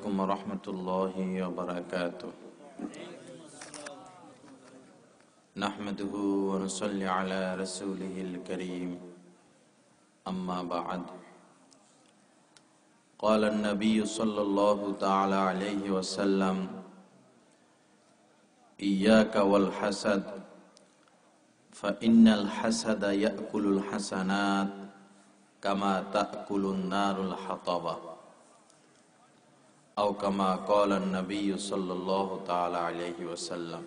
عليكم ورحمة الله وبركاته نحمده ونصلي على رسوله الكريم أما بعد قال النبي صلى الله تعالى عليه وسلم إياك والحسد فإن الحسد يأكل الحسنات كما تأكل النار الحطب أو كما قال النبي صلى الله تعالى عليه وسلم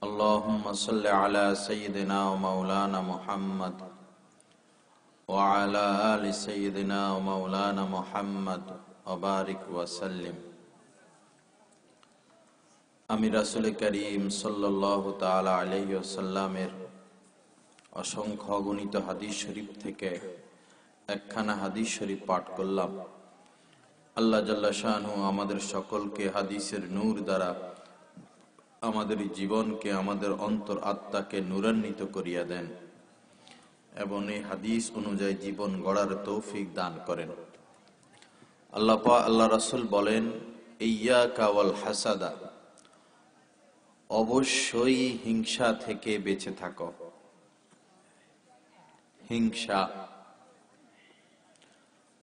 اللهم صل على سيدنا ومولانا محمد وعلى آل سيدنا ومولانا محمد وبارك وسلم আমি রাসূল করিম সাল্লাল্লাহু তাআলা আলাইহি ওয়াসাল্লামের অসংখ্য অগণিত হাদিস শরীফ থেকে একখানা হাদিস শরীফ পাঠ করলাম। আল্লাহ জাল্লা শানহু আমাদের সকলকে হাদিসের নূর দ্বারা আমাদের জীবনকে, আমাদের অন্তর আত্মাকে নূরান্বিত করিয়া দেন এবং এই হাদিস অনুযায়ী জীবন গড়ার তৌফিক দান করেন। আল্লাহ রাসূল বলেন, ইয়্যাকা ওয়াল হাসাদা, অবশ্যই হিংসা থেকে বেঁচে থাকো। হিংসা,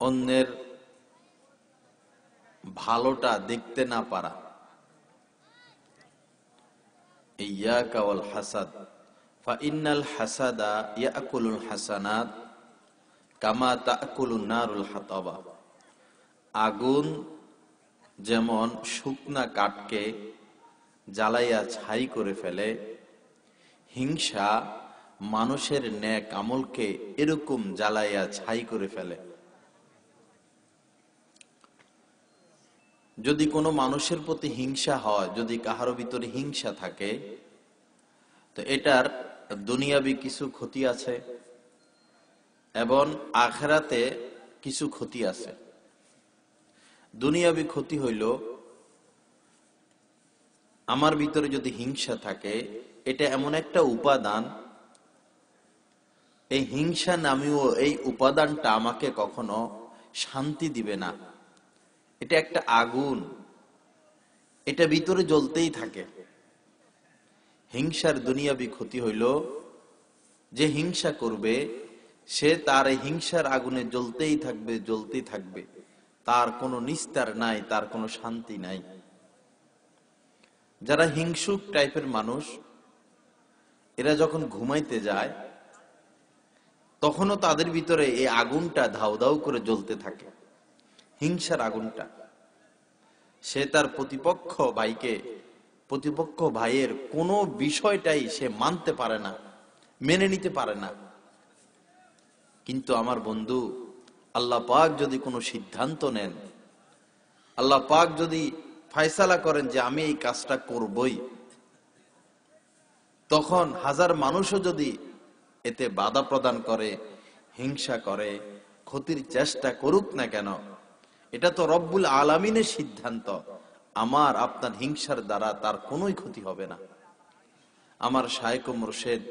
অন্যের ভালোটা দেখতে না পারা। ইয়্যাকা ওয়াল হাসাদ ফাইন্নাল হাসাদা ইয়াকুলুল হাসানাত কামা তাকুলুন নারুল হাতাবা। আগুন যেমন শুকনা কাঠকে জ্বালাইয়া ছাই করে ফেলে, হিংসা মানুষের নেক আমলকে এরকম জ্বালাইয়া ছাই করে ফেলে। যদি কোনো মানুষের প্রতি হিংসা হয়, যদি কাহারো ভিতরে হিংসা থাকে, তো এটার দুনিয়াবি কিছু ক্ষতি আছে এবং আখিরাতে কিছু ক্ষতি আছে। দুনিয়াবি ক্ষতি হইল, আমার ভিতরে যদি হিংসা থাকে, এটা এমন একটা উপাদান, এই হিংসা নামীয় এই উপাদানটা আমাকে কখনো শান্তি দিবে না। এটা একটা আগুন, এটা ভিতরে জ্বলতেই থাকে। হিংসার দুনিয়াবি ক্ষতি হইল, যে হিংসা করবে সে তার এই হিংসার আগুনে জ্বলতেই থাকবে, জ্বলতেই থাকবে, তার কোনো নিস্তার নাই, তার কোনো শান্তি নাই। যারা হিংসুক টাইপের মানুষ, এরা যখন ঘুমাইতে যায় তখনও তাদের ভিতরে এই আগুনটা ধাউ ধাউ করে জ্বলতে থাকে, হিংসার আগুনটা। সে তার প্রতিপক্ষ ভাইয়ের কোনো বিষয়টাই সে মানতে পারে না, মেনে নিতে পারে না। কিন্তু আমার বন্ধু, আল্লাহ পাক যদি কোনো সিদ্ধান্ত নেন, আল্লাহ পাক যদি ফয়সালা করেন যে আমি এই কাজটা করবই, তখন হাজার মানুষও যদি এতে বাধা প্রদান করে, হিংসা করে, ক্ষতির চেষ্টা করুক না কেন, এটা তো রব্বুল আলামিনের সিদ্ধান্ত। আমার আপনার হিংসার দ্বারা তার কোনোই ক্ষতি হবে না। আমার শায়েখ ও মুর্শিদ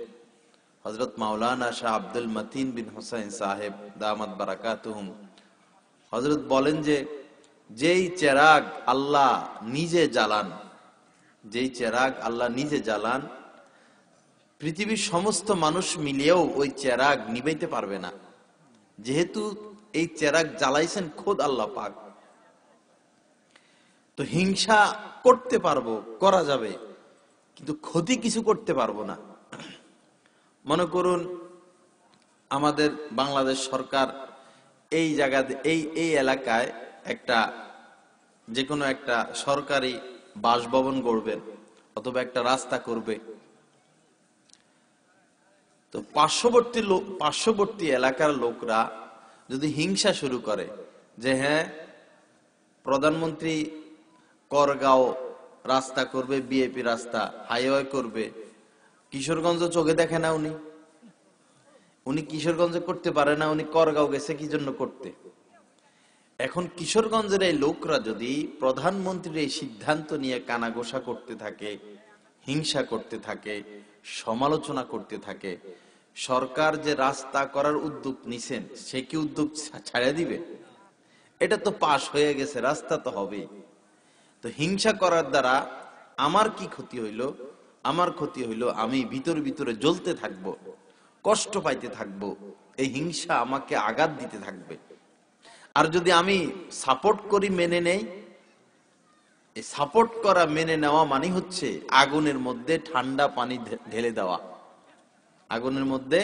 হযরত মাওলানা শাহ আব্দুল মতিন বিন হুসাইন সাহেব দামাত বারাকাতুহুম হযরত বলেন যে, যেই চেরাগ আল্লাহ নিজে জ্বালান, যেই চেরাগ আল্লাহ নিজে জ্বালান, পৃথিবীর সমস্ত মানুষ মিলিয়েও ওই চেরাগ নিভাইতে পারবে না, যেহেতু এই চেরাগ জ্বালাইছেন খোদ আল্লাহ পাক। তো হিংসা করতে পারবো, করা যাবে, কিন্তু ক্ষতি কিছু করতে পারবো না। মনে করুন আমাদের বাংলাদেশ সরকার এই জায়গাতে এই এলাকায় একটা যে কোনো একটা সরকারি বাসভবন গড়বেন অথবা একটা রাস্তা করবে। তো পার্শ্ববর্তী এলাকার লোকরা যদি হিংসা শুরু করে যে হ্যাঁ, প্রধানমন্ত্রী করগাঁও রাস্তা করবে, বিএপি রাস্তা, হাইওয়ে করবে, কিশোরগঞ্জ চোখে দেখে না, উনি কিশোরগঞ্জে করতে পারে না, উনি করগাঁও গেছে কি জন্য করতে। এখন কিশোরগঞ্জের এই লোকরা যদি প্রধানমন্ত্রীর এই সিদ্ধান্ত নিয়ে কানাঘোষা করতে থাকে, হিংসা করতে থাকে, সমালোচনা করতে থাকে, সরকার যে রাস্তা করার উদ্যোগ নিছেন সে কি উদ্যোগ ছাড়া দিবে? এটা তো পাশ হয়ে গেছে, রাস্তা তো হবে। তো হিংসা করার দ্বারা আমার কি ক্ষতি হইল? আমার ক্ষতি হইল আমি ভিতরে ভিতরে জ্বলতে থাকব, কষ্ট পাইতে থাকব, এই হিংসা আমাকে আঘাত দিতে থাকবে। আর যদি আমি সাপোর্ট করি, মেনে নেই, এই সাপোর্ট করা মেনে নেওয়া মানে হচ্ছে আগুনের মধ্যে ঠান্ডা পানি ঢেলে দেওয়া। আগুনের মধ্যে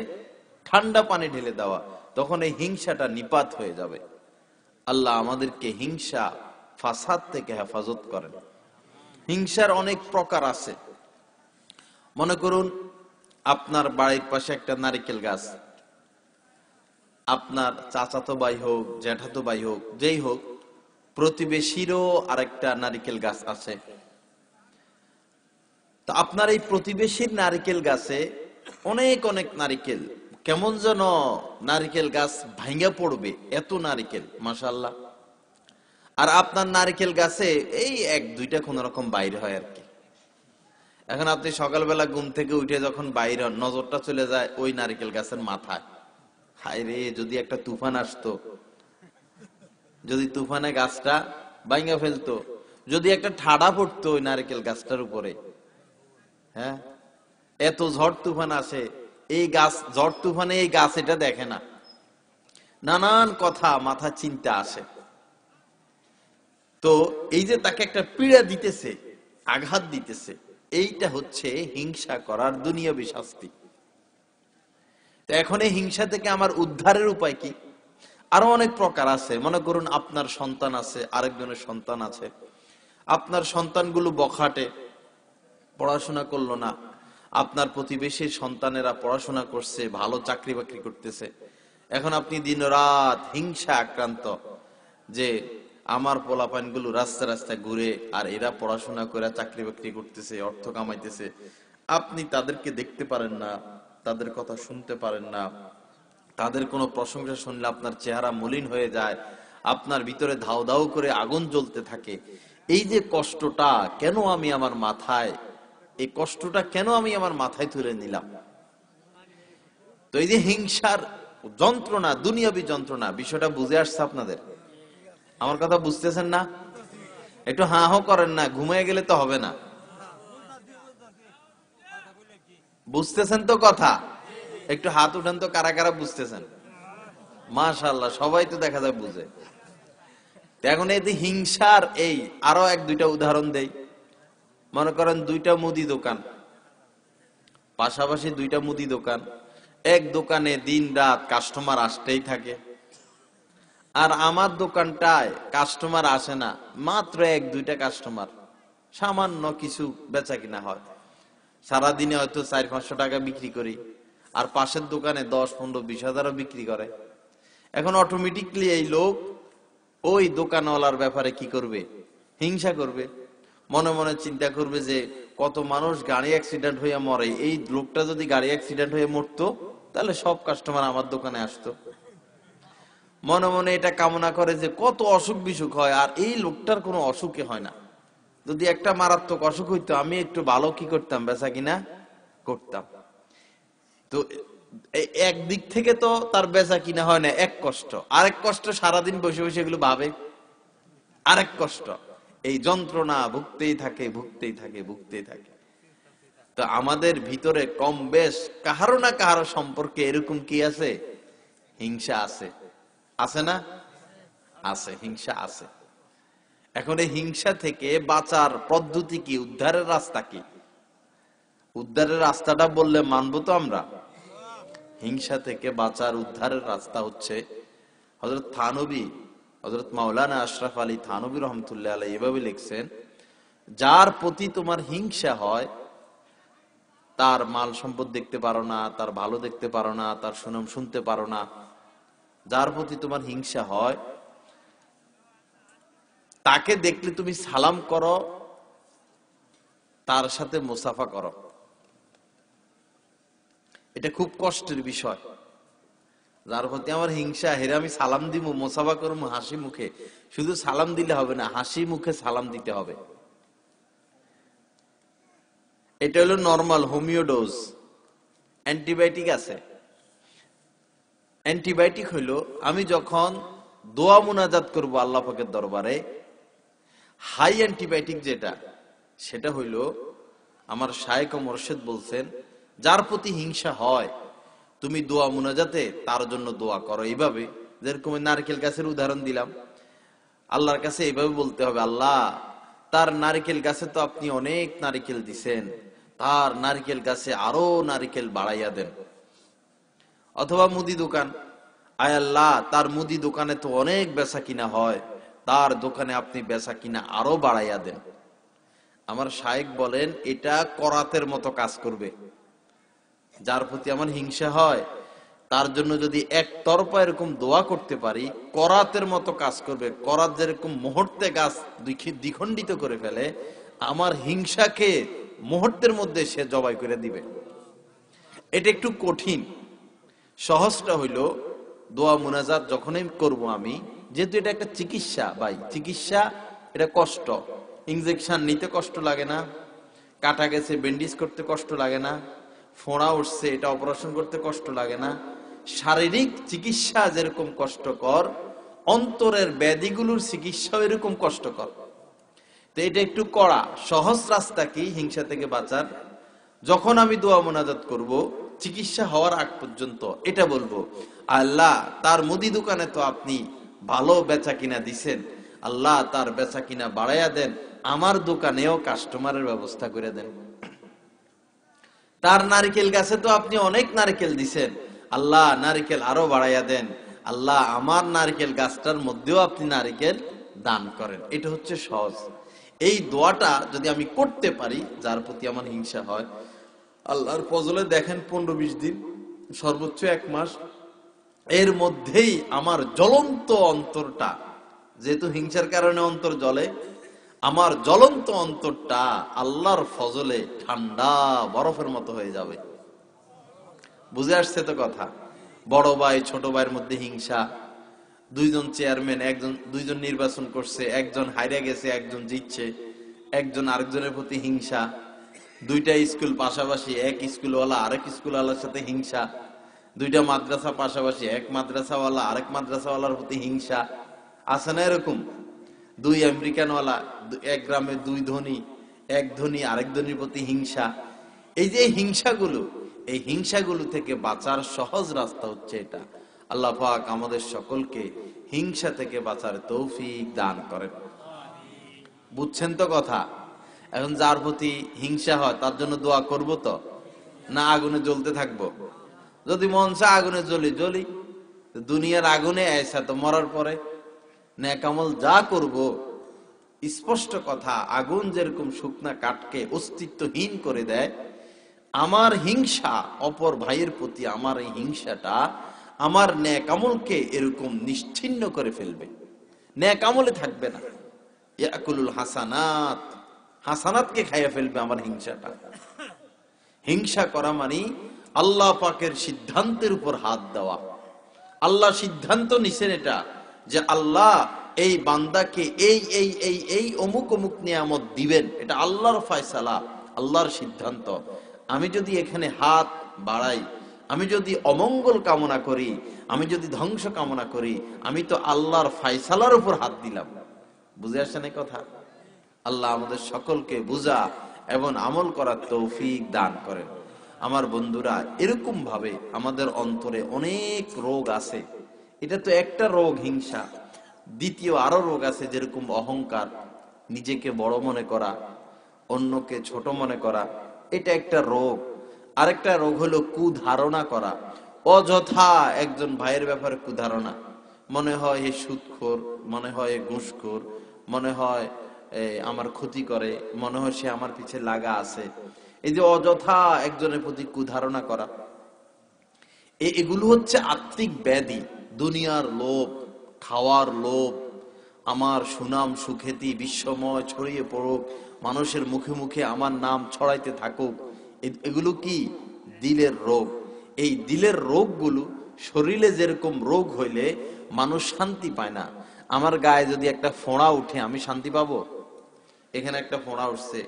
ঠান্ডা পানি ঢেলে দেওয়া, তখন এই হিংসাটা নিপাত হয়ে যাবে। আল্লাহ আমাদেরকে হিংসা ফাসাদ থেকে হেফাজত করেন। হিংসার অনেক প্রকার আছে। মনে করুন আপনার বাড়ির পাশে একটা নারিকেল গাছ, আপনার চাচাতো ভাই হোক, জ্যাঠাতো ভাই হোক, যেই হোক, প্রতিবেশীরও আরেকটা নারিকেল গাছ আছে। তো আপনার এই প্রতিবেশীর নারিকেল গাছে অনেক অনেক নারিকেল, কেমন যেন নারিকেল গাছ ভাঙ্গা পড়বে, এত নারিকেল, মাশাআল্লাহ। আর আপনার নারিকেল গাছে এই এক দুইটা কোন রকম বাইরে হয় আর কি। এখন আপনি সকালবেলা ঘুম থেকে উঠে যখন বাইরে হন, নজরটা চলে যায় ওই নারিকেল গাছের মাথায়। হায় রে, যদি একটা তুফান আসতো, যদি তুফানে গাছটা ভাঙ্গা ফেলতো, যদি একটা ঠাডা পড়তো ওই নারিকেল গাছটার উপরে, হ্যাঁ, এত ঝড় তুফান আসে, এই গাছ ঝড় তুফানে এই গাছ এটা দেখে না, নানান কথা মাথা চিন্তা আসে। তো এই যে তাকে একটা পীড়া দিতেছে, আঘাত দিতেছে, এইটা হচ্ছে হিংসা করার দুনিয়াবী শাস্তি। তো এখন এই হিংসা থেকে আমার উদ্ধারের উপায় কি? আরো অনেক প্রকার আছে। মনে করুন আপনার সন্তান আছে, আরেকজনের সন্তান আছে, আপনার সন্তানগুলো বখাটে, পড়াশোনা করলো না, আপনার প্রতিবেশীর সন্তানেরা পড়াশোনা করছে, ভালো চাকরি বাকরি করতেছে। এখন আপনি দিন রাত হিংসা আক্রান্ত যে আমার পোলাপাইনগুলো রাস্তা রাস্তায় ঘুরে আর এরা পড়াশোনা করে চাকরি বাকরি করতেছে, অর্থ কামাইতেছে, আপনি তাদেরকে দেখতে পারেন না, তাদের কথা শুনতে পারেন না, তাদের কোনো প্রশংসা শুনলে আপনার চেহারা মলিন হয়ে যায়, আপনার ভিতরে ধাউ ধাউ করে আগুন জ্বলতে থাকে। এই যে কষ্টটা কেন আমি আমার মাথায়, এই কষ্টটা কেন আমি আমার মাথায় তুলে নিলাম? তো এই যে হিংসার যন্ত্রণা, দুনিয়াবী যন্ত্রণা, বিষয়টা বুঝে আসছে আপনাদের? আমার কথা বুঝতেছেন না? একটু হাঁ হো করেন না, ঘুমিয়ে গেলে তো হবে না। বুঝতেছেন তো কথা? একটু হাত উঠান তো, কারা কারা বুঝতেছেন? মাশাআল্লাহ, সবাই তো দেখা যায় বুঝে। এখন এই যে হিংসার এই আরো এক দুইটা উদাহরণ দেই। মনে করেন দুইটা মুদি দোকান, পাশাপাশি দুইটা মুদি দোকান, এক দোকানে দিন রাত কাস্টমার আসতেই থাকে, আর আমার দোকানটায় কাস্টমার আসে না, মাত্র এক দুইটা কাস্টমার, সামান্য কিছু বেচা কিনা হয়, সারাদিনে হয়তো 400-500 টাকা বিক্রি করি, আর পাশের দোকানে 10-15-20 হাজারও বিক্রি করে। এখন অটোমেটিকলি এই লোক ওই দোকানওয়ালার ব্যাপারে কি করবে? হিংসা করবে। মনে মনে চিন্তা করবে যে কত মানুষ গাড়ি অ্যাক্সিডেন্ট হয়ে মরে, এই লোকটা যদি গাড়ি অ্যাক্সিডেন্ট হয়ে মরতো তাহলে সব কাস্টমার আমার দোকানে আসতো। মনে মনে এটা কামনা করে যে কত অসুখ বিসুখ হয়, আর এই লোকটার কোনো অসুখে হয় না। যদি একটা মারাত্মক অসুখ হইতো, আমি একটু ভালো কি করতাম, বেচা কিনা করতাম। তো একদিক থেকে তো তার বেচা কিনা হয় না, এক কষ্ট, আরেক কষ্ট, সারাদিন বসে বসে এগুলো ভাবে, আরেক কষ্ট, এই যন্ত্রণা ভুগতেই থাকে, ভুগতেই থাকে, ভুগতেই থাকে। তো আমাদের ভিতরে কম বেশ কাহারো না কাহারো সম্পর্কে এরকম কি আছে? হিংসা আছে, আছে না? আছে, হিংসা আছে। এখন এই হিংসা থেকে বাঁচার পদ্ধতি কি? উদ্ধারের রাস্তা কি? উদ্ধারের রাস্তাটা বললে মানবো তো আমরা? হিংসা থেকে বাঁচার উদ্ধারের রাস্তা হচ্ছে, হযরত থানবী, হযরত মাওলানা আশরাফ আলী থানবী রহমতুল্লাহ আলাইহি এভাবে লিখছেন, যার প্রতি তোমার হিংসা হয়, তার মাল সম্পদ দেখতে পারো না, তার ভালো দেখতে পারো না, তার সুনাম শুনতে পারো না, যার প্রতি তোমার হিংসা হয়, তাকে দেখলে তুমি সালাম করো, তার সাথে মুসাফা করো। এটা খুব কষ্টের বিষয়। যার প্রতি আমার হিংসা, হেরে আমি সালাম দিব, মুসাফা করবো হাসি মুখে। শুধু সালাম দিলে হবে না, হাসি মুখে সালাম দিতে হবে। এটা হলো নরমাল হোমিও ডোজ। অ্যান্টিবায়োটিক আছে। অ্যান্টিবায়োটিক হইলো আমি যখন দোয়া মুনাজাত করব আল্লাহ পাকের দরবারে, হাই অ্যান্টিবায়োটিক যেটা, সেটা হইল আমার শায়েখ ও মুর্শিদ বলছেন, যার প্রতি হিংসা হয় তুমি দোয়া মুনাজাতে তার জন্য দোয়া করো এইভাবে, যেরকম নারকেল গাছের উদাহরণ দিলাম। আল্লাহর কাছে এইভাবে বলতে হবে, আল্লাহ তার নারকেল গাছে তো আপনি অনেক নারকেল দিছেন, তার নারকেল গাছে আরো নারকেল বাড়াইয়া দেন। অথবা মুদি দোকান, আয় আল্লাহ তার মুদি দোকানে তো অনেক বেচা কিনা হয়, তার দোকানে আপনি বেচা কিনা আরো বাড়াইয়া দেন। আমার শায়েখ বলেন এটা করাতের মতো কাজ করবে। যার প্রতি আমার হিংসা হয় তার জন্য যদি একতরফা এরকম দোয়া করতে পারি, করাতের মতো কাজ করবে। করাত যেরকম মুহূর্তে গাছ দ্বিখণ্ডিত করে ফেলে, আমার হিংসাকে মুহূর্তের মধ্যে সে জবাই করে দিবে। এটা একটু কঠিন। সহজটা হইল দোয়া মুনাজাত যখনই করব আমি, যেহেতু এটা একটা চিকিৎসা ভাই, চিকিৎসা এটা কষ্ট, ইনজেকশন নিতে কষ্ট লাগে না, কাটা গেছে ব্যান্ডেজ করতে কষ্ট লাগে না, ফোঁড়া উঠছে এটা অপারেশন করতে কষ্ট লাগে না। শারীরিক চিকিৎসা যেরকম কষ্টকর, অন্তরের ব্যাধিগুলোর চিকিৎসাও এরকম কষ্টকর। তো এটা একটু কড়া। সহজ রাস্তা কি হিংসা থেকে বাঁচার? যখন আমি দোয়া মুনাজাত করব, চিকিৎসা হওয়ার আগ পর্যন্ত এটা বলবো, আল্লাহ তার মুদি দোকানে তো আপনি ভালো বেচা কিনা দিছেন, আল্লাহ তার বেচা কিনা বাড়াইয়া দেন, আমার দোকানেও কাস্টমারের ব্যবস্থা করে দেন। তার নারকেল গাছে তো আপনি অনেক নারকেল দিছেন, আল্লাহ নারকেল আরো বাড়াইয়া দেন, আল্লাহ আমার নারকেল গাছটার মধ্যেও আপনি নারকেল দান করেন। এটা হচ্ছে সহজ। এই দোয়াটা যদি আমি করতে পারি, যার প্রতি আমার হিংসা হয়, আল্লাহর ফজলে দেখেন 15-20 দিন, সর্বোচ্চ 1 মাস, এর মধ্যেই আমার জ্বলন্ত অন্তরটা, যেহেতু হিংসার কারণে অন্তর জ্বলে, আমার জ্বলন্ত অন্তরটা আল্লাহর ফজলে ঠান্ডা বরফের মতো হয়ে যাবে। বুঝে আসছে তো কথা? বড় ভাই ছোট ভাইয়ের মধ্যে হিংসা, দুইজন চেয়ারম্যান, দুইজন নির্বাচন করছে, একজন হাইরা গেছে, একজন জিতছে, একজন আরেকজনের প্রতি হিংসা, দুইটা স্কুল পাশাপাশি, এক স্কুলওয়ালা আরেক স্কুলওয়ালার সাথে হিংসা, দুইটা মাদ্রাসা পাশাপাশি, এক মাদ্রাসাওয়ালা আরেক মাদ্রাসাওয়ালার প্রতি হিংসা, আছে না এরকম? দুই আমেরিকানওয়ালা, এক গ্রামে দুই ধনী, এক ধনী আরেক ধনীর প্রতি হিংসা। এই যে হিংসাগুলো, এই হিংসাগুলো থেকে বাঁচার সহজ রাস্তা হচ্ছে এটা। আল্লাহ পাক আমাদের সকলকে হিংসা থেকে বাঁচার তৌফিক দান করেন। বুঝছেন তো কথা? এখন যার প্রতি হিংসা হয় তার জন্য দোয়া করব তো না আগুনে জ্বলতে থাকবো? যদি মন চায় আগুনে জ্বলি, দুনিয়ার আগুনে আইসা তো মরার পরে নেক আমল যা করব, স্পষ্ট কথা, আগুন যেরকম শুকনা কাঠকে অস্তিত্বহীন করে দেয়, আমার হিংসা অপর ভাইয়ের প্রতি, আমার এই হিংসাটা আমার নেক আমলকে এরকম নিশ্চিহ্ন করে ফেলবে, নেক আমলে থাকবে না। ইয়াকুলুল হাসানাত, হাসানাতকে খাইয়া ফেলবে আমার হিংসাটা। হিংসা করা মানে আল্লাহ পাকের সিদ্ধান্তের উপর হাত দেওয়া। আল্লাহ সিদ্ধান্ত নিছেন এটা, যে আল্লাহ এই বান্দাকে এই এই এই এই অমুক অমুক নিয়ামত দিবেন, এটা আল্লাহর ফয়সালা, আল্লাহর সিদ্ধান্ত। আমি যদি এখানে হাত বাড়াই, আমি যদি অমঙ্গল কামনা করি, আমি যদি ধ্বংস কামনা করি, আমি তো আল্লাহর ফয়সালার উপর হাত দিলাম। বুঝে আসছে না কথা? আল্লাহ আমাদের সকলকে বুঝা এবং আমল করার তৌফিক দান করেন। আমার বন্ধুরা, এরকম ভাবে আমাদের অন্তরে অনেক রোগ আছে। এটা তো একটা রোগ হিংসা, দ্বিতীয় আরো রোগ আছে, যেরকম অহংকার, নিজেকে বড় মনে করা, অন্যকে ছোট মনে করা, এটা একটা রোগ। আরেকটা রোগ হলো কুধারণা করা, অযথা একজন ভাইয়ের ব্যাপারে কুধারণা, মনে হয় হে সুদখোর, মনে হয় ঘুষখোর, মনে হয় আমার ক্ষতি করে, মনে হয় সে আমার পিছে লাগা আছে। এই যে অযথা একজনের প্রতি কুধারণা করা, এগুলো হচ্ছে আত্মিক ব্যাধি। দুনিয়ার লোভ, খাওয়ার লোভ, আমার সুনাম সুখ্যাতি বিশ্বময় ছড়িয়ে পড়ুক, মানুষের মুখে মুখে আমার নাম ছড়াইতে থাকুক, এগুলো কি দিলের রোগ। এই দিলের রোগগুলো শরীরে যেরকম রোগ হইলে মানুষ শান্তি পায় না। আমার গায়ে যদি একটা ফোঁড়া উঠে আমি শান্তি পাবো? এখানে একটা ফোঁড়া উঠছে,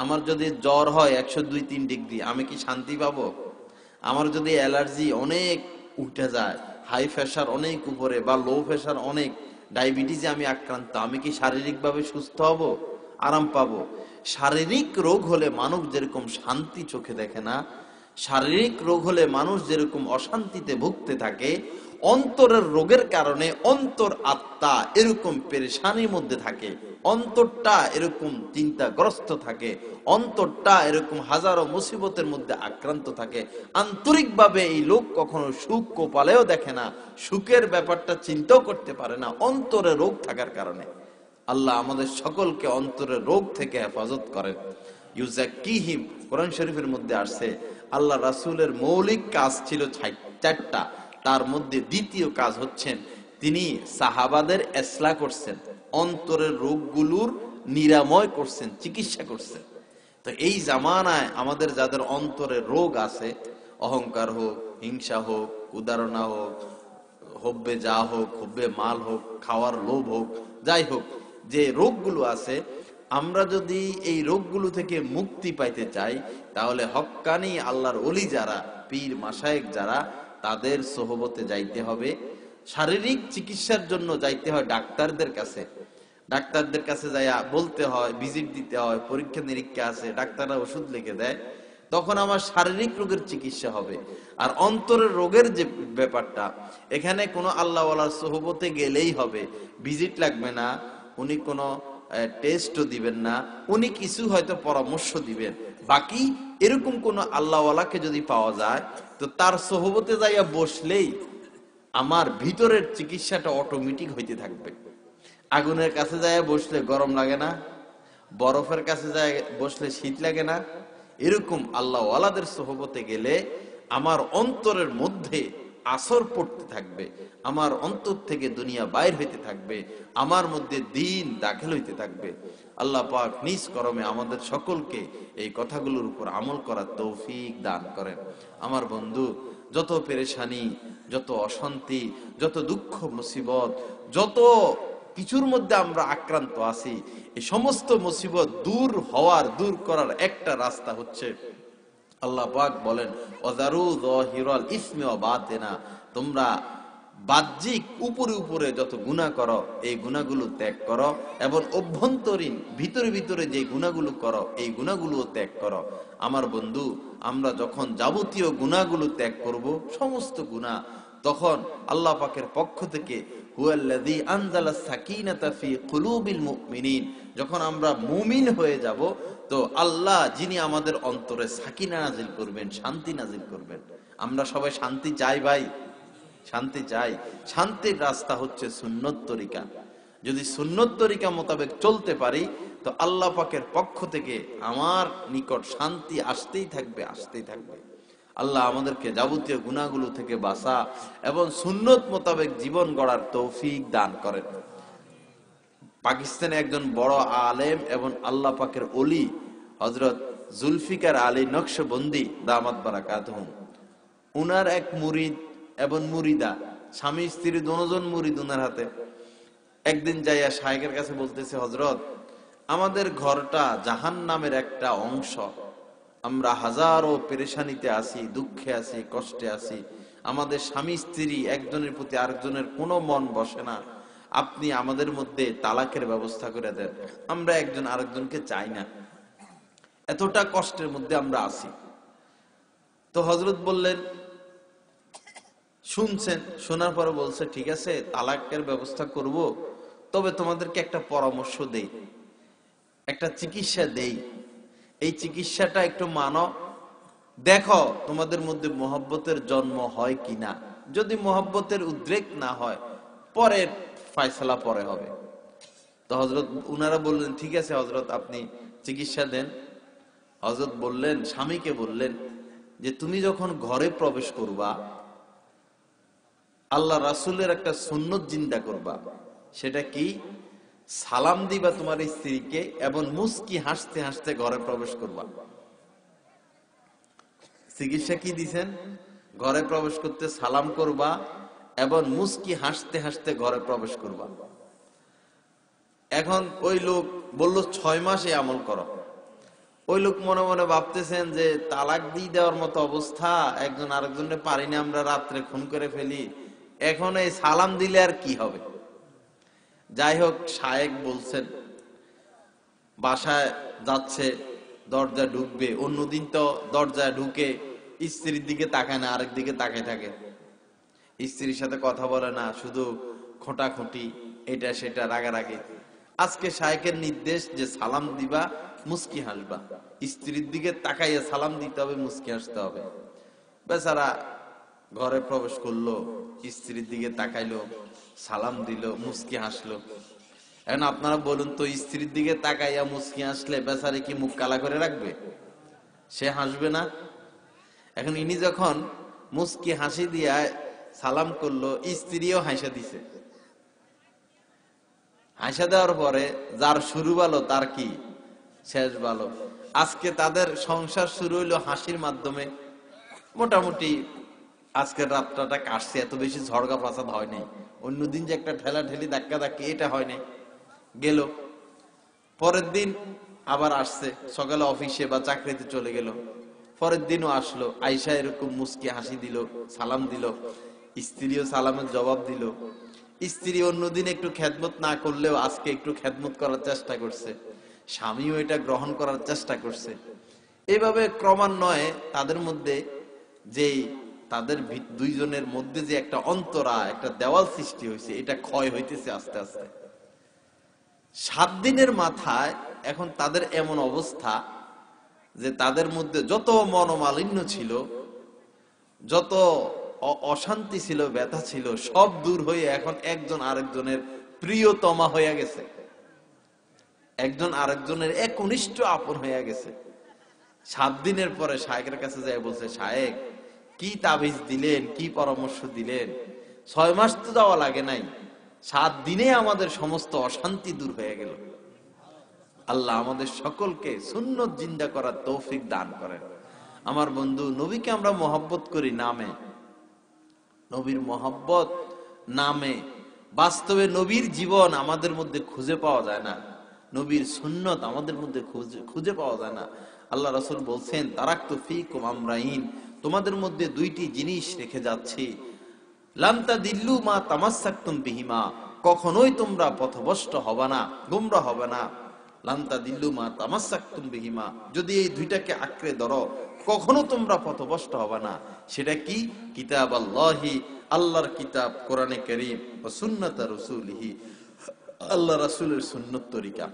আমার যদি জ্বর হয় 102-3 ডিগ্রি, আমি কি শান্তি পাবো? আমার যদি অ্যালার্জি অনেক উঠে যায়, হাই প্রেশার অনেক উপরে বা লো প্রেশার অনেক, ডায়াবেটিসে আমি আক্রান্ত, আমি কি শারীরিকভাবে সুস্থ হব, আরাম পাবো? শারীরিক রোগ হলে মানুষ যেরকম শান্তি চোখে দেখে না, শারীরিক রোগ হলে মানুষ যেরকম অশান্তিতে ভুগতে থাকে, অন্তরের রোগের কারণে অন্তর আত্মা এরকম পেরেশানির মধ্যে থাকে, অন্তরটা এরকম চিন্তাগ্রস্ত থাকে, অন্তরটা এরকম হাজারো মুসিবতের মধ্যে আক্রান্ত থাকে। আন্তরিকভাবে এই লোক কখনো সুখ কপালেও দেখে না, সুখের ব্যাপারটা চিন্তাও করতে পারে না, অন্তরে রোগ থাকার কারণে। আল্লাহ আমাদের সকলকে অন্তরের রোগ থেকে হেফাজত করেন। ইউজাক্কিহিম, কোরআন শরীফের মধ্যে আসছে আল্লাহ রাসূলের মৌলিক কাজ ছিল 4টা, তার মধ্যে দ্বিতীয় কাজ হচ্ছেন তিনি সাহাবাদের ইসলাহ করছেন, অন্তরের রোগগুলোর নিরাময় করছেন, চিকিৎসা করছেন। তো এই জামানায় আমাদের যাদের অন্তরে রোগ আছে, অহংকার হোক, হিংসা হোক, উদারণা হোক, হব্বে যা হোক, হব্বে মাল হোক, খাওয়ার লোভ হোক, যাই হোক, যে রোগগুলো আছে, আমরা যদি এই রোগগুলো থেকে মুক্তি পাইতে চাই তাহলে হক্কানি আল্লাহর ওলি যারা, পীর মাশায়েখ যারা, তাদের সোহবতে যাইতে হবে। শারীরিক চিকিৎসার জন্য যাইতে হয় ডাক্তারদের কাছে, ডাক্তারদের কাছে যাইয়া বলতে হয়, ভিজিট দিতে হয়, পরীক্ষা নিরীক্ষা আছে, ডাক্তাররা ওষুধ লিখে দেয়, তখন আমার শারীরিক রোগের চিকিৎসা হবে। আর অন্তরের রোগের যে ব্যাপারটা, এখানে কোনো আল্লাহওয়ালার সোহবতে গেলেই হবে, ভিজিট লাগবে না, উনি কোনো টেস্টও দিবেন না, উনি কিছু হয়তো পরামর্শ দিবেন, বাকি এরকম কোন আল্লাহওয়ালাকে যদি পাওয়া যায় তো তার সোহবতে যাইয়া বসলেই আমার ভিতরের চিকিৎসাটা অটোমেটিক হইতে থাকবে। আগুনের কাছে যায় বসলে গরম লাগে না, বরফের কাছে যায় বসলে শীত লাগে না, এরকম আল্লাহওয়ালাদের সোহবতে গেলে আমার অন্তরের মধ্যে আসর পড়তে থাকবে, আমার অন্তর থেকে দুনিয়া বাইর হইতে থাকবে, আমার মধ্যে দ্বীন দাখিল হইতে থাকবে। আল্লাহ পাক নিজ করমে আমাদের সকলকে এই কথাগুলোর উপর আমল করার তৌফিক দান করেন। আমার বন্ধু, যত পেরেশানি, যত অশান্তি, যত দুঃখ মুসিবত, যত কিছুর মধ্যে আমরা আক্রান্ত আছি, এই সমস্ত মুসিবত দূর করার একটা রাস্তা হচ্ছে, আল্লাহ পাক বলেন ওয়াজারু যাহিরাল ইসমি ওয়া বাতিনা, তোমরা বাহ্যিক উপরে উপরে যত গুনাহ করো এই গুনাহগুলো ত্যাগ করো, এবং অভ্যন্তরীণ ভিতরে ভিতরে যে গুনাহগুলো করো এই গুনাহগুলো ত্যাগ করো। আমার বন্ধু, আমরা যখন যাবতীয় গুনাহগুলো ত্যাগ করব, সমস্ত গুনাহ, তখন আল্লাহ পাকের পক্ষ থেকে হুয়াল্লাযী আনজালাস সাকিনাতা ফি কুলুবিল মুমিনিন, যখন আমরা মুমিন হয়ে যাব তো আল্লাহ যিনি আমাদের অন্তরে সাকিনা নাজিল করবেন, শান্তি নাজিল করবেন। আমরা সবাই শান্তি চাই ভাই, শান্তি চাই। শান্তির রাস্তা হচ্ছে সুন্নত তরিকা। যদি সুন্নত তরিকা মোতাবেক চলতে পারি তো আল্লাহ পাকের পক্ষ থেকে আমার নিকট শান্তি আসতেই থাকবে, আসতেই থাকবে। আল্লাহ আমাদেরকে যাবতীয় গুনাহগুলো থেকে বাঁচা এবং সুন্নত মোতাবেক জীবন গড়ার তৌফিক দান করেন। পাকিস্তানে একজন বড় আলেম এবং আল্লাহ পাকের ওলি হযরত জুলফিকার আলী নকশবন্দি দামাত বারাকাতুহুম, উনার এক মুরিদ এবং মুরিদা, স্বামী স্ত্রী দুজন মুরিদ উনার হাতে, একদিন যাইয়া শায়েখের কাছে বলতেছে, হযরত, আমাদের ঘরটা জাহান্নামের একটা অংশ, আমরা হাজারো পেরেশানিতে আছি, দুঃখে আছি, কষ্টে আছি, আমাদের স্বামী স্ত্রী একজনের প্রতি আরেকজনের কোনো মন বসে না, আপনি আমাদের মধ্যে তালাকের ব্যবস্থা করে দেন, আমরা একজন আরেকজনকে চাই না, এতটা কষ্টের মধ্যে আমরা আছি। তো হযরত বললেন, শুনছেন, শোনার পরে বলছে, ঠিক আছে তালাকের ব্যবস্থা করব, তবে তোমাদেরকে একটা পরামর্শ দেই, একটা চিকিৎসা দেই, এই চিকিৎসাটা একটু মানো, দেখো তোমাদের মধ্যে মহব্বতের জন্ম হয় কিনা, যদি মহব্বতের উদ্রেক না হয় পরের ফয়সালা পরে হবে। তো হযরত উনারা বললেন, ঠিক আছে হযরত আপনি চিকিৎসা দেন। হযরত বললেন, স্বামীকে বললেন যে তুমি যখন ঘরে প্রবেশ করবা আল্লাহ রাসূলের একটা সুন্নত জিন্দা করবা, সেটা কি? সালাম দিবা তোমার স্ত্রীকে এবং মুস্কি হাসতে হাসতে ঘরে প্রবেশ করবা। চিকিৎসা কি দিছেন? ঘরে প্রবেশ করতে সালাম করবা এবং মুস্কি হাসতে হাসতে ঘরে প্রবেশ করবা। এখন ওই লোক বলল 6 মাস এই আমল করো। ওই লোক মনে মনে ভাবতেছেন যে তালাক দিয়ে দেওয়ার মতো অবস্থা, একজন আরেকজনের পারি না আমরা, রাত্রে খুন করে ফেলি, এখন এই সালাম দিলে আর কি হবে? যাই হোক, শায়েক বলছেন বাসায় যাচ্ছে, দরজা ঢুকবে, অন্যদিন তো দরজা ঢুকে স্ত্রীর দিকে তাকায় না, আরেক দিকে তাকায় থাকে, স্ত্রীর সাথে কথা বলে না, শুধু খোঁটাখুঁটি, এটা সেটা, রাগারাগি। আজকে শায়েকের নির্দেশ যে সালাম দিবা মুস্কি হাসবা, স্ত্রীর দিকে তাকাইয়া সালাম দিতে হবে, মুস্কি হাসতে হবে। বেচারা ঘরে প্রবেশ করলো, স্ত্রীর দিকে তাকাইলো, সালাম দিল, মুস্কি হাসলো। এখন আপনারা বলুন তো, স্ত্রীর দিকে তাকাইয়া মুস্কি হাসলে বেচারে কি মুখ কালা করে রাখবে? সে হাসবে না? এখন ইনি যখন মুস্কি হাসি দিয়া সালাম করলো, স্ত্রীও হাসা দিছে। হাসা দেওয়ার পরে যার শুরু ভালো তার কি শেষ ভালো। আজকে তাদের সংসার শুরু হইলো হাসির মাধ্যমে। মোটামুটি আজকের রাতটা কাটছে, এত বেশি ঝড়গা ফাসাদ হয় নাই। অন্যদিন যে একটা ঠেলা ঠেলি ধাক্কা ধাক্কি, এটা হয় নাই। গেল, পরের দিন আবার আসছে, সকালে অফিসে বা চাকরিতে চলে গেল, পরের দিনও আসলো, আইসা এরকম মুস্কি হাসি দিল, সালাম দিল, স্ত্রীও সালামের জবাব দিল। স্ত্রী অন্যদিন একটু খেদমত না করলেও আজকে একটু খেদমত করার চেষ্টা করছে, স্বামীও এটা গ্রহণ করার চেষ্টা করছে। এইভাবে ক্রমান্বয়ে তাদের মধ্যে যেই তাদের দুইজনের মধ্যে যে একটা অন্তরা, একটা দেওয়াল সৃষ্টি হয়েছে, এটা ক্ষয় হইতেছে আস্তে আস্তে। 7 দিনের মাথায় এখন তাদের এমন অবস্থা যে তাদের মধ্যে যত মনোমালিন্য ছিল, যত অশান্তি ছিল, ব্যথা ছিল, সব দূর হয়ে এখন একজন আরেকজনের প্রিয়তমা হয়ে গেছে, একজন আরেকজনের একনিষ্ঠ আপন হয়ে গেছে। 7 দিনের পরে শায়েকের কাছে যায়, বলছে, শায়েক কি তাবিজ দিলেন, কি পরামর্শ দিলেন? 6 মাস তো যাওয়া লাগে নাই, 7 দিনে আমাদের সমস্ত অশান্তি দূর হয়ে গেল। আল্লাহ আমাদের সকলকে সুন্নত জিন্দা করার তৌফিক দান করেন। আমার বন্ধু, নবীকে আমরা মহব্বত করি নামে, নবীর মহব্বত নামে, বাস্তবে নবীর জীবন আমাদের মধ্যে খুঁজে পাওয়া যায় না, নবীর সুন্নত আমাদের মধ্যে খুঁজে পাওয়া যায় না। আল্লাহ রাসূল বলছেন, তারাকতু ফীকুম আমরাইন, তোমাদের মধ্যে 2টি জিনিস রেখে যাচ্ছি, লান তাদিল্লু মা তামাসসাকতুম বিহিমা, কখনোই তোমরা পথভ্রষ্ট হবে না, গোমরা হবে না। লান তাদিল্লু মা তামাসসাকতুম বিহিমা, যদি এই 2টাকে আঁকড়ে ধরো কখনো তোমরা পথভ্রষ্ট হবে না। সেটা কি? কিতাবাল্লাহি, আল্লাহর কিতাব কোরআনে কারীম, ও সুন্নাত রাসূলিহি, আল্লাহ রাসূলের সুন্নত তরিকা।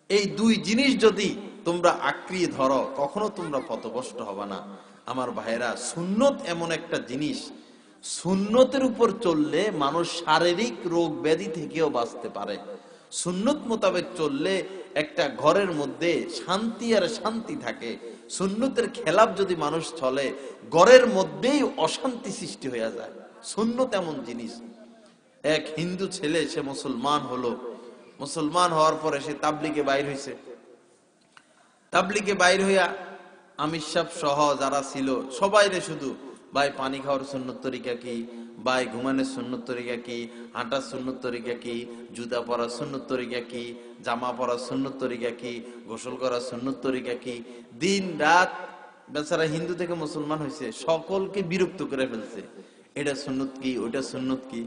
এই 2 জিনিস যদি তোমরা আঁকড়িয়ে ধরো কখনো তোমরা পথভ্রষ্ট হবে না। আমার ভাইরা, সুন্নত এমন একটা জিনিস, সুন্নতের উপর চললে মানুষ শারীরিক রোগ ব্যাধি থেকেও বাঁচতে পারে। সুন্নত মোতাবেক চললে একটা ঘরের মধ্যে শান্তি আর শান্তি থাকে। সুন্নতের খেলাফ যদি মানুষ চলে, ঘরের মধ্যেই অশান্তি সৃষ্টি হয়ে যায়। সুন্নত এমন জিনিস। এক হিন্দু ছেলে, সে মুসলমান হলো, মুসলমান হওয়ার পরে সে তাবলিগে বাইর হইছে। তাবলিগে বাইর হইয়া আমির সাহেব সহ যারা ছিল সবাইরে শুধু, ভাই পানি খাওয়ার সুন্নত তরিকা কি, ভাই ঘুমানোর সুন্নত তরিকা কি, হাঁটার সুন্নত তরিকা কি, জুতা পরার সুন্নত তরিকা কি, জামা পরার সুন্নত তরিকা কি, গোসল করার সুন্নত তরিকা কি, দিন রাত বেচারা হিন্দু থেকে মুসলমান হয়েছে, সকলকে বিরক্ত করে ফেলছে। এটা সুন্নত কি, ওইটা সুন্নত কি।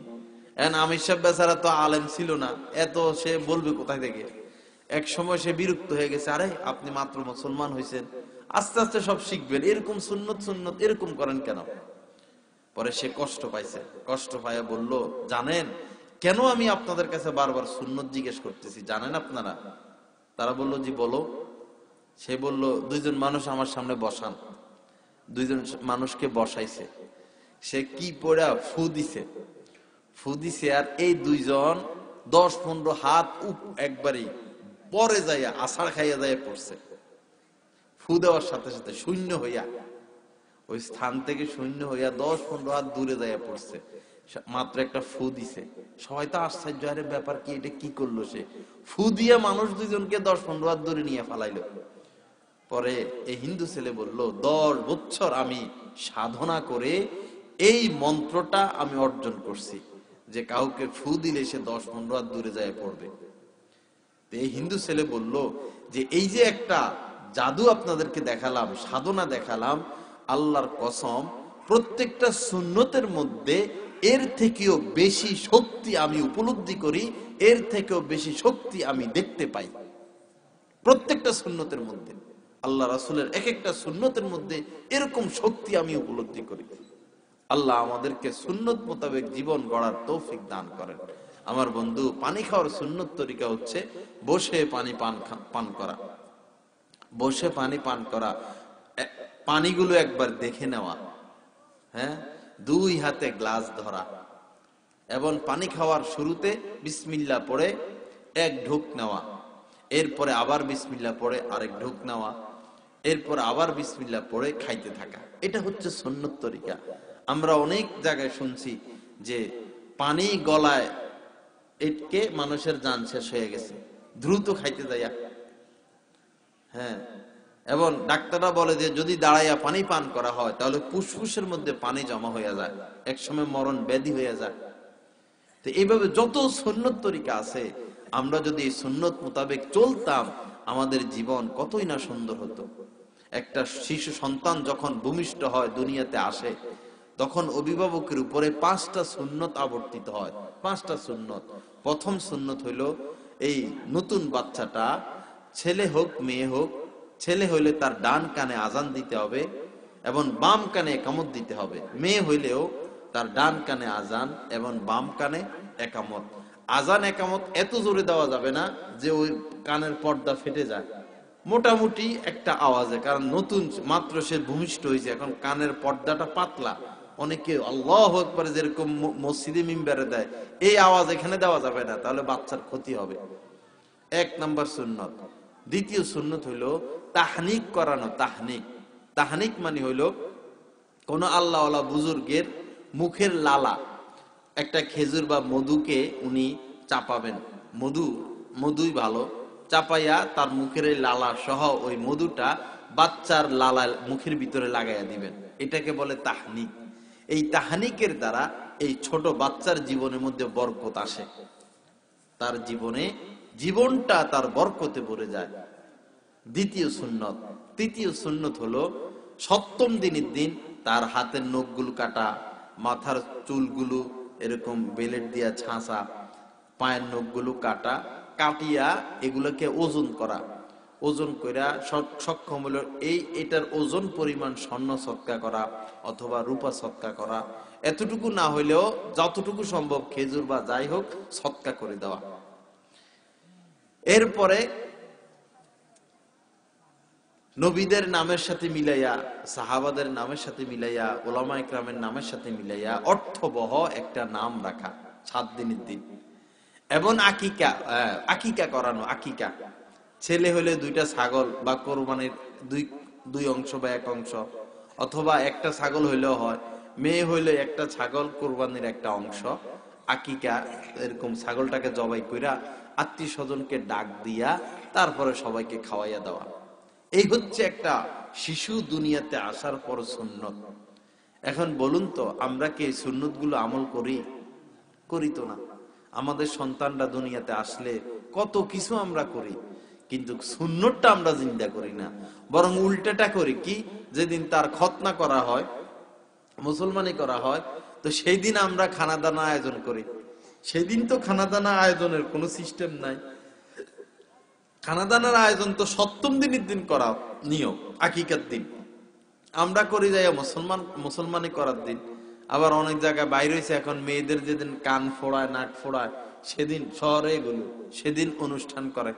এখন আমির সাহেব বেচারা তো আলেম ছিল না, এত সে বলবে কোথায় থেকে। এক সময় সে বিরক্ত হয়ে গেছে, আরে আপনি মাত্র মুসলমান হয়েছেন, আস্তে আস্তে সব শিখবেন, এরকম সুন্নত সুন্নত এরকম করেন কেন? পরে সে কষ্ট পাইছে, কষ্ট পাইয়া বলল, জানেন কেন আমি আপনাদের কাছে বারবার সুন্নত জিজ্ঞেস করতেছি জানেন আপনারা? তারা বলল, জি বলো। সে বলল, 2জন মানুষ আমার সামনে বসান। 2জন মানুষকে বসাইছে, সে কি পড়া ফু দিছে, ফু দিছে, আর এই 2জন 10-15 হাত একবারই পরে যাইয়া আছাড় খাইয়া যাইয়া পড়ছে। ফু দেওয়ার সাথে সাথে শূন্য হইয়া, ওই স্থান থেকে শূন্য হইয়া 10-15 হাত দূরে যাইয়া পড়ছে। মাত্র একটা ফু দিছে। সবাই তো আশ্চর্য, আরে ব্যাপার কি, এটা কি করলো সে? ফু দিয়ে মানুষ 2জনকে 10-15 হাত দূরে নিয়ে ফালাইলো। পরে এই হিন্দু ছেলে বলল, 10 বছর আমি সাধনা করে এই মন্ত্রটা আমি অর্জন করছি, যে কাউকে ফু দিলে সে 10-15 হাত দূরে যায় পড়বে। এই হিন্দু ছেলে বলল যে, এই যে একটা জাদু আপনাদেরকে দেখালাম, সাধনা দেখালাম, আল্লাহর কসম প্রত্যেকটা সুন্নতের মধ্যে এর থেকেও বেশি শক্তি আমি উপলব্ধি করি, এর থেকেও বেশি শক্তি আমি দেখতে পাই প্রত্যেকটা সুন্নতের মধ্যে। আল্লাহ রাসূলের এক একটা সুন্নতের মধ্যে এরকম শক্তি আমি উপলব্ধি করি। আল্লাহ আমাদেরকে সুন্নত মোতাবেক জীবন গড়ার তৌফিক দান করেন। আমার বন্ধু, পানি খাওয়ার সুন্নত তরিকা হচ্ছে বসে পানি পান করা। বসে পানি পান করা, পানিগুলো একবার দেখে নেওয়া, হ্যাঁ, দুই হাতে গ্লাস ধরা এবং পানি খাওয়ার শুরুতে বিসমিল্লাহ পড়ে এক ঢোক নেওয়া, এরপরে আবার বিসমিল্লাহ পড়ে আরেক ঢোক নেওয়া, এরপর আবার বিসমিল্লাহ পড়ে খাইতে থাকা। এটা হচ্ছে সুন্নত তরিকা। আমরা অনেক জায়গায় শুনছি যে পানি গলায় এটকে মানুষের জান শেষ হয়ে গেছে, দ্রুত খাইতে যাইয়া, হ্যাঁ, এবং ডাক্তাররা বলে যে যদি দাঁড়াইয়া পানি পান করা হয় তাহলে ফুসফুসের মধ্যে পানি জমা হয়ে যায়, একসময় মরণ ব্যাধি হয়ে যায়। তো এইভাবে যত সুন্নত তরিকা আছে, আমরা যদি এই সুন্নত মোতাবেক চলতাম আমাদের জীবন কতই না সুন্দর হতো। একটা শিশু সন্তান যখন ভূমিষ্ঠ হয়, দুনিয়াতে আসে, তখন অভিভাবকের উপরে 5টা সুন্নত আবর্তিত হয়। 5টা সুন্নত। প্রথম সুন্নত হইল এই নতুন বাচ্চাটা, ছেলে হোক মেয়ে হোক, ছেলে হইলে তার ডান কানে আজান দিতে হবে এবং বাম কানে একামত দিতে হবে। মেয়ে হইলেও তার ডান কানে আজান এবং বাম কানে একামত। আজান একামত এত জোরে দেওয়া যাবে না যে ওই কানের পর্দা ফেটে যায়, মোটামুটি একটা আওয়াজে, কারণ নতুন মাত্র সে ভূমিষ্ঠ হয়েছে, এখন কানের পর্দাটা পাতলা। অনেকে আল্লাহু আকবার যেরকম মসজিদে মিম্বারে দেয়, এই আওয়াজ এখানে দেওয়া যাবে না, তাহলে বাচ্চার ক্ষতি হবে। 1 নাম্বার সুন্নত। দ্বিতীয় সুন্নত হইল তাহনিক করানো। তাহনিক মানে হইল কোন আল্লাহওয়ালা বুজুর্গের মুখের লালা, একটা খেজুর বা মধুকে উনি চাপাবেন, মধুই ভালো, চাপাইয়া তার মুখের এই লালা সহ ওই মধুটা বাচ্চার লালা মুখের ভিতরে লাগাইয়া দিবেন। এটাকে বলে তাহনিক। এই তাহনিকের দ্বারা এই ছোট বাচ্চার জীবনের মধ্যে বরকত আসে, তার জীবনটা তার বরকতে ভরে যায়। দ্বিতীয় সুন্নত। তৃতীয় সুন্নত হলো 7ম দিনের দিন তার হাতের নখগুলো কাটা, মাথার চুলগুলো এরকম বেলেট দিয়া ছাঁচা, পায়ের নখগুলো কাটিয়া এগুলোকে ওজন করা। ওজন কইরা সক্ষম হলো এটার ওজন পরিমাণ স্বর্ণ সৎকা করা অথবা রূপা সৎকা করা। এতটুকু না হইলেও যতটুকু সম্ভব খেজুর বা যাই হোক সৎকা করে দেওয়া। এরপরে নবীদের নামের সাথে মিলাইয়া, সাহাবাদের নামের সাথে মিলাইয়া, ওলামা ইকরামের নামের সাথে মিলাইয়া অর্থবহ একটা নাম রাখা 7 দিনের দিন। এবং আকিকা করানো। আকিকা ছেলে হলে 2টা ছাগল বা কোরবানির দুই অংশ বা 1 অংশ, অথবা একটা ছাগল হইলেও হয়, মেয়ে হইলে একটা ছাগল কোরবানির একটা অংশ। আকিকা এরকম ছাগলটাকে জবাই কইরা আত্মীয় স্বজনকে ডাক দিয়া তারপরে সবাইকে খাওয়াইয়া দেওয়া। এই হচ্ছে একটা শিশু দুনিয়াতে আসার পর সুন্নত। এখন বলুন তো, আমরা কি এই সুন্নত গুলো আমল করি তো না। আমাদের সন্তানরা দুনিয়াতে আসলে কত কিছু আমরা করি, কিন্তু সুন্নতটা আমরা জিন্দা করি না, বরং উল্টাটা করি। কি, যেদিন তার খতনা করা হয়, মুসলমানি করা হয়, তো সেই দিন আমরা খানাদানা আয়োজন করি। সেদিন তো খানাদানা আয়োজনের কোনো সিস্টেম নাই। খানাদানার আয়োজন তো 7ম দিনের দিন করা নিয়ম, আকিকার দিন। আমরা করি যাই মুসলমানি করার দিন। আবার অনেক জায়গায় বাইরে হয়েছে এখন মেয়েদের যেদিন কান ফোড়ায়, নাক ফোড়ায়, সেদিন শহরে এগুলো সেদিন অনুষ্ঠান করে।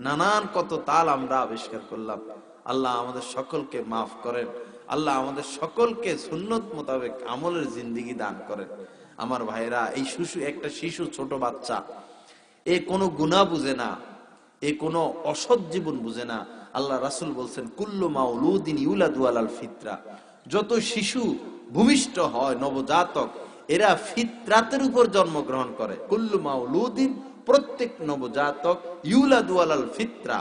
নানান কত তাল আমরা আবিষ্কার করলাম। আল্লাহ আমাদের সকলকে মাফ করেন। আল্লাহ আমাদের সকলকে সুন্নত মোতাবেক আমলের জিন্দেগি দান করেন। আমার ভাইরা, এই একটা শিশু, ছোট বাচ্চা, এ কোনো গুনাহ বুঝে না, এ কোনো অসৎ জীবন বুঝে না। আল্লাহ রাসূল বলছেন, কুল্লু মাউলুদিন ইউলাদু আলাল ফিতরা। যত শিশু ভূমিষ্ঠ হয়, নবজাতক, এরা ফিতরাতের উপর জন্মগ্রহণ করে। কুল্লু মাউলুদিন, প্রত্যেক নবজাতক, ইউলাদু আলাল ফিতরা,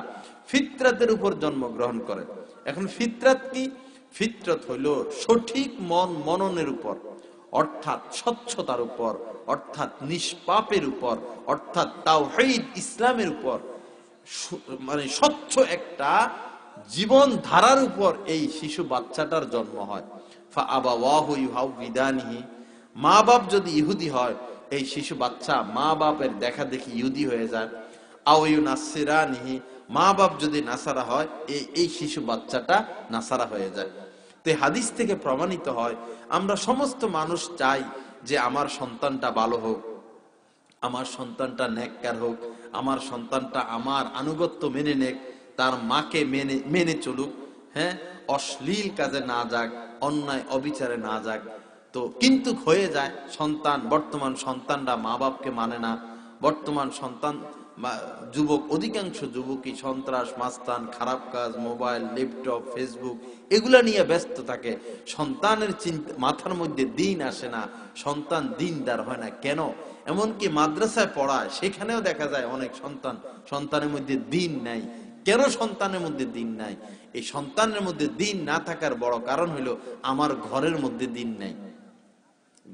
ফিতরাতের উপর জন্মগ্রহণ করে। এখন ফিতরাত কি? ফিতরত হইল সঠিক মননের উপর, অর্থাৎ স্বচ্ছতার উপর, অর্থাৎ নিষ্পাপের উপর, অর্থাৎ তাওহীদ ইসলামের উপর, মানে স্বচ্ছ একটা জীবন ধারার উপর এই শিশু বাচ্চাটার জন্ম হয়। ফাআবাওয়াহু ইউহাউবিদানিহি মা বাপ যদি ইহুদি হয়, এই শিশু বাচ্চা মা বাপের দেখা দেখি ইহুদি হয়ে যায়। আও ইউনাসসিরানিহি, মা বাপ যদি নাসারা হয়, এই শিশু বাচ্চাটা নাসারা হয়ে যায়। তো হাদিস থেকে প্রমাণিত হয়, আমরা সমস্ত মানুষ চাই যে আমার সন্তানটা ভালো হোক, আমার সন্তানটা নেককার হোক, আমার সন্তানটা আমার আনুগত্য মেনে নেক, তার মাকে মেনে চলুক, হ্যাঁ, অশ্লীল কাজে না যাক, অন্যায় অবিচারে না যাক। তো কিন্তু হয়ে যায় বর্তমান সন্তানরা মা বাপকে মানে না। বর্তমান সন্তান যুবক, অধিকাংশ যুবকই সন্ত্রাস, মাস্তান, খারাপ কাজ, মোবাইল, ল্যাপটপ, ফেসবুক এগুলা নিয়ে ব্যস্ত থাকে। সন্তানের চিন্তা, মাথার মধ্যে দিন আসে না, সন্তান দিনদার হয় না। কেন? এমনকি মাদ্রাসায় পড়ায়, সেখানেও দেখা যায় অনেক সন্তানের মধ্যে দিন নাই। কেন সন্তানের মধ্যে দিন নাই? এই সন্তানের মধ্যে দিন না থাকার বড় কারণ হলো আমার ঘরের মধ্যে দিন নাই।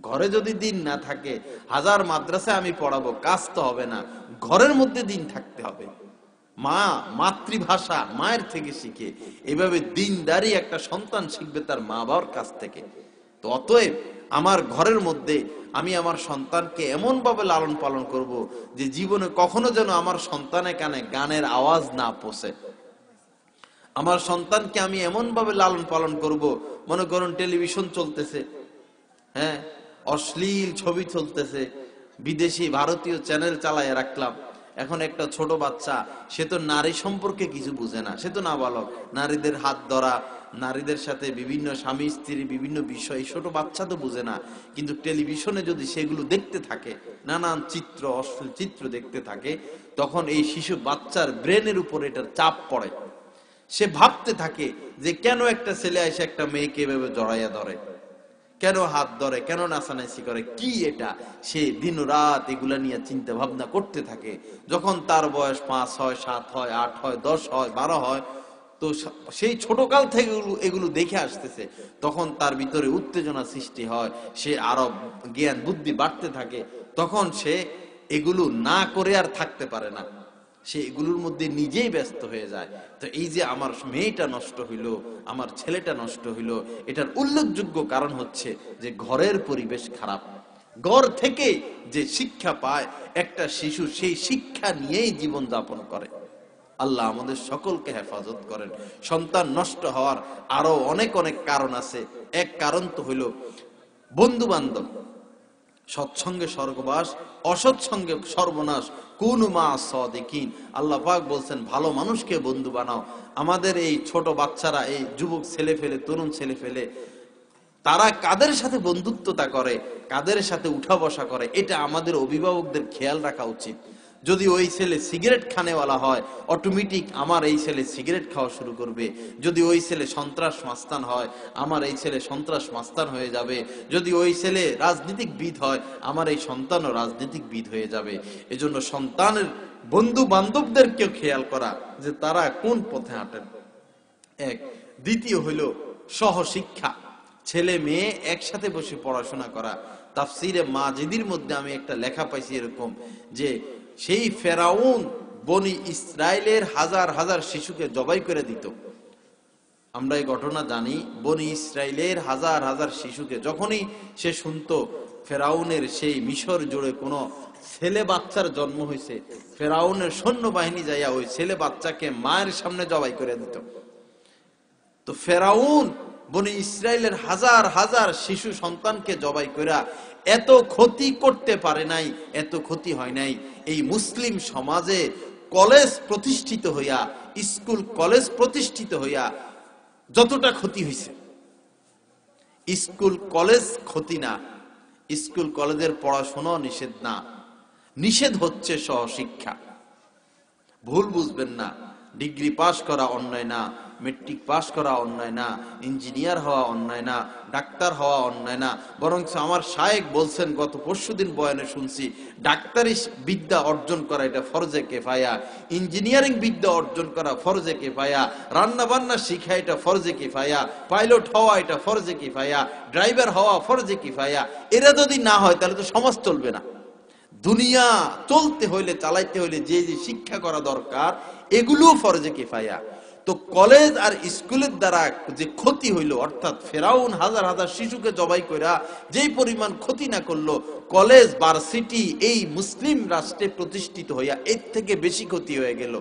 ঘরে যদি দিন না থাকে, হাজার মাদ্রাসায় আমি পড়াবো, কাজ তো হবে না। ঘরের মধ্যে দিন থাকতে হবে। মা মাতৃভাষা মায়ের থেকে শিখে, এভাবে দিনদারি একটা সন্তান শিখবে তার মা বাবার কাছ থেকে। তো অতএব আমার ঘরের মধ্যে আমি আমার সন্তানকে এমন ভাবে লালন পালন করব যে জীবনে কখনো যেন আমার সন্তানের কানে গানের আওয়াজ না পৌঁছে। আমার সন্তানকে আমি এমন ভাবে লালন পালন করব, মনে করুন টেলিভিশন চলতেছে, হ্যাঁ, অশ্লীল ছবি চলতেছে, বিদেশি ভারতীয় চ্যানেল চালায় রাখলাম। এখন একটা ছোট বাচ্চা, সে তো নারী সম্পর্কে কিছু বুঝে না, সে তো নাবালক। নারীদের হাত ধরা, নারীদের সাথে বিভিন্ন স্বামী স্ত্রী বিভিন্ন বিষয় ছোট বাচ্চা তো বুঝে না। কিন্তু টেলিভিশনে যদি সেগুলো দেখতে থাকে, নানান চিত্র, অশ্লীল চিত্র দেখতে থাকে, তখন এই শিশু বাচ্চার ব্রেনের উপর এটার চাপ পড়ে। সে ভাবতে থাকে যে কেন একটা ছেলে এসে একটা মেয়েকে এভাবে জড়াইয়া ধরে, কেন হাত ধরে, কেন নাচানাচি করে, কি এটা? সে দিন রাত এগুলা নিয়ে চিন্তা ভাবনা করতে থাকে। যখন তার বয়স 5 হয়, 7 হয়, 8 হয়, 10 হয়, 12 হয়, তো সেই ছোটকাল থেকে এগুলো দেখে আসতেছে, তখন তার ভিতরে উত্তেজনা সৃষ্টি হয়, সে আরো জ্ঞান বুদ্ধি বাড়তে থাকে। তখন সে এগুলো না করে আর থাকতে পারে না, সে এগুলোর মধ্যে নিজেই ব্যস্ত হয়ে যায়। তো এই যে আমার মেয়েটা নষ্ট হইলো, আমার ছেলেটা নষ্ট হইলো, এটার উল্লেখযোগ্য কারণ হচ্ছে যে ঘরের পরিবেশ খারাপ। ঘর থেকে যে শিক্ষা পায় একটা শিশু, সেই শিক্ষা নিয়েই জীবন যাপন করে। আল্লাহ আমাদের সকলকে হেফাজত করেন। সন্তান নষ্ট হওয়ার আরো অনেক অনেক কারণ আছে। এক কারণ তো হইল বন্ধু বান্ধব। সৎসঙ্গে স্বর্গবাস, অসৎসঙ্গে সর্বনাশ। কুনু মা সাদিকিন, আল্লাহ পাক বলছেন ভালো মানুষকে বন্ধু বানাও। আমাদের এই ছোট বাচ্চারা, এই যুবক ছেলে ফেলে, তরুণ ছেলে ফেলে, তারা কাদের সাথে বন্ধুত্বতা করে, কাদের সাথে উঠা বসা করে, এটা আমাদের অভিভাবকদের খেয়াল রাখা উচিত। যদি ওই ছেলে সিগারেট খানেওয়ালা হয়, অটোমেটিক আমার এই ছেলে সিগারেট খাওয়া শুরু করবে। যদি ওই ছেলে সন্ত্রাস মাস্তান হয়, আমার এই ছেলে সন্ত্রাস মাস্তান হয়ে যাবে। যদি ওই ছেলে রাজনীতিকবিদ হয়, আমার এই সন্তানও রাজনীতিকবিদ হয়ে যাবে। এজন্য সন্তানের বন্ধু বান্ধবদেরকেও খেয়াল করা যে তারা কোন পথে হাঁটেন। এক। দ্বিতীয় হইল সহশিক্ষা, ছেলে মেয়ে একসাথে বসে পড়াশোনা করা। তাফসিরে মাজিদির মধ্যে আমি একটা লেখা পাইছি এরকম, যে সেই ফেরাউন বনি ইসরায়েলের হাজার হাজার শিশুকে জবাই করে দিত। আমরা এই ঘটনা জানি। বনি ইসরায়েলের হাজার হাজার শিশুকে যখনই সে শুনতো ফেরাউনের সেই মিশর জুড়ে কোনো ছেলে বাচ্চার জন্ম হয়েছে, ফেরাউনের সৈন্যবাহিনী যাইয়া ওই ছেলে বাচ্চাকে মায়ের সামনে জবাই করে দিত। তো ফেরাউন বনি ইসরায়েলের হাজার হাজার শিশু সন্তানকে জবাই কইরা এত ক্ষতি করতে পারে নাই, এত ক্ষতি হয় নাই। এই মুসলিম সমাজে কলেজ প্রতিষ্ঠিত হইয়া, স্কুল কলেজ প্রতিষ্ঠিত হইয়া যতটা ক্ষতি হয়েছে, স্কুল কলেজ ক্ষতি না, স্কুল কলেজের পড়াশোনা নিষেধ না, নিষেধ হচ্ছে সহশিক্ষা। ভুল বুঝবেন না, ডিগ্রি পাস করা অন্যায় না, মেট্রিক পাস করা অন্যায় না, ইঞ্জিনিয়ার হওয়া অন্যায় না, ডাক্তার হওয়া অন্যায় না। বরং আমার শায়েখ বলছেন, গত পরশুদিন বয়ানে শুনছি, ডাক্তারি বিদ্যা অর্জন করা এটা ফরজে কিফায়া, ইঞ্জিনিয়ারিং বিদ্যা অর্জন করা ফরজে কিফায়া, রান্না বান্না শিখা এটা ফরজে কিফায়া, পাইলট হওয়া এটা ফরজে কিফায়া, ড্রাইভার হওয়া ফরজে কিফায়া। এরা যদি না হয় তাহলে তো সমাজ চলবে না। দুনিয়া চলতে হইলে, চালাইতে হইলে যে যে শিক্ষা করা দরকার, এগুলো ফরজে কিফায়া। তো কলেজ আর স্কুলের দ্বারা যে ক্ষতি হইল, অর্থাৎ ফেরাউন হাজার হাজার শিশুকে জবাই কইরা যেই পরিমাণ ক্ষতি না করলো, কলেজ ভার্সিটি এই মুসলিম রাষ্ট্রে প্রতিষ্ঠিত হইয়া এর থেকে বেশি ক্ষতি হয়ে গেল।